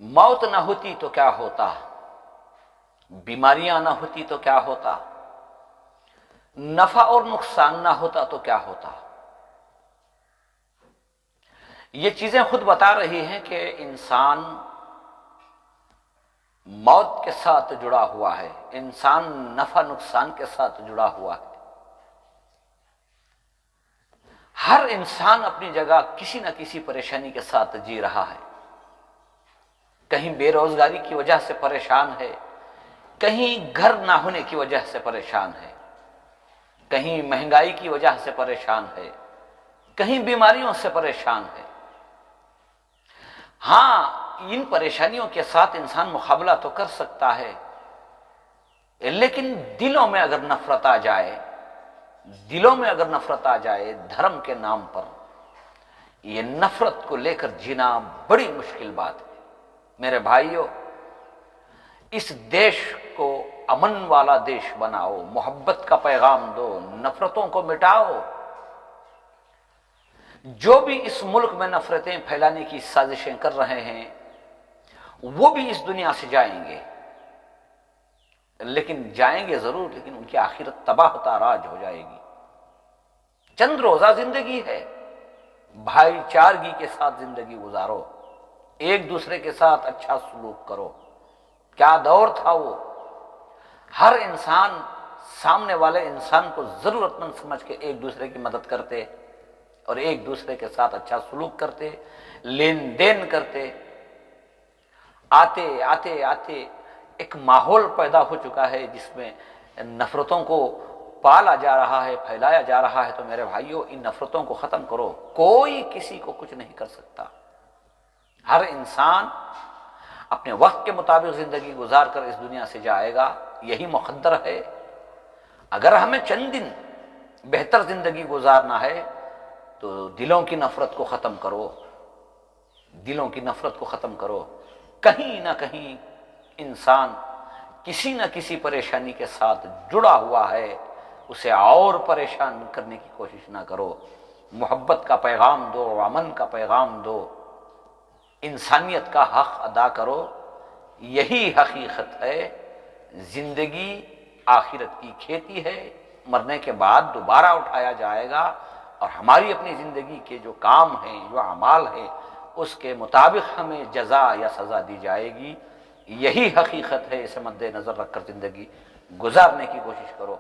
موت نہ ہوتی تو کیا ہوتا، بیماریاں نہ ہوتی تو کیا ہوتا، نفع اور نقصان نہ ہوتا تو کیا ہوتا۔ یہ چیزیں خود بتا رہی ہیں کہ انسان موت کے ساتھ جڑا ہوا ہے، انسان نفع نقصان کے ساتھ جڑا ہوا ہے۔ ہر انسان اپنی جگہ کسی نہ کسی پریشانی کے ساتھ جی رہا ہے، کہیں بے روزگاری کی وجہ سے پریشان ہے، کہیں گھر نہ ہونے کی وجہ سے پریشان ہے، کہیں مہنگائی کی وجہ سے پریشان ہے، کہیں بیماریوں سے پریشان ہے۔ ہاں، ان پریشانیوں کے ساتھ انسان مقابلہ تو کر سکتا ہے، لیکن دلوں میں اگر نفرت آ جائے، دھرم کے نام پر، یہ نفرت کو لے کر جینا بڑی مشکل بات ہے۔ میرے بھائیو، اس دیش کو امن والا دیش بناؤ، محبت کا پیغام دو، نفرتوں کو مٹاؤ۔ جو بھی اس ملک میں نفرتیں پھیلانے کی سازشیں کر رہے ہیں وہ بھی اس دنیا سے جائیں گے، لیکن جائیں گے ضرور، لیکن ان کی آخرت تباہ تاراج ہو جائے گی۔ چند روزہ زندگی ہے، بھائی چارگی کے ساتھ زندگی گزارو، ایک دوسرے کے ساتھ اچھا سلوک کرو۔ کیا دور تھا وہ، ہر انسان سامنے والے انسان کو ضرورت مند سمجھ کے ایک دوسرے کی مدد کرتے اور ایک دوسرے کے ساتھ اچھا سلوک کرتے، لین دین کرتے۔ آتے آتے آتے ایک ماحول پیدا ہو چکا ہے جس میں نفرتوں کو پالا جا رہا ہے، پھیلایا جا رہا ہے۔ تو میرے بھائیوں، ان نفرتوں کو ختم کرو، کوئی کسی کو کچھ نہیں کر سکتا۔ ہر انسان اپنے وقت کے مطابق زندگی گزار کر اس دنیا سے جائے گا، یہی مقدر ہے۔ اگر ہمیں چند دن بہتر زندگی گزارنا ہے تو دلوں کی نفرت کو ختم کرو، دلوں کی نفرت کو ختم کرو۔ کہیں نہ کہیں انسان کسی نہ کسی پریشانی کے ساتھ جڑا ہوا ہے، اسے اور پریشان کرنے کی کوشش نہ کرو۔ محبت کا پیغام دو، امن کا پیغام دو، انسانیت کا حق ادا کرو۔ یہی حقیقت ہے۔ زندگی آخرت کی کھیتی ہے، مرنے کے بعد دوبارہ اٹھایا جائے گا، اور ہماری اپنی زندگی کے جو کام ہیں، جو اعمال ہیں، اس کے مطابق ہمیں جزا یا سزا دی جائے گی۔ یہی حقیقت ہے، اسے مد نظر رکھ کر زندگی گزارنے کی کوشش کرو۔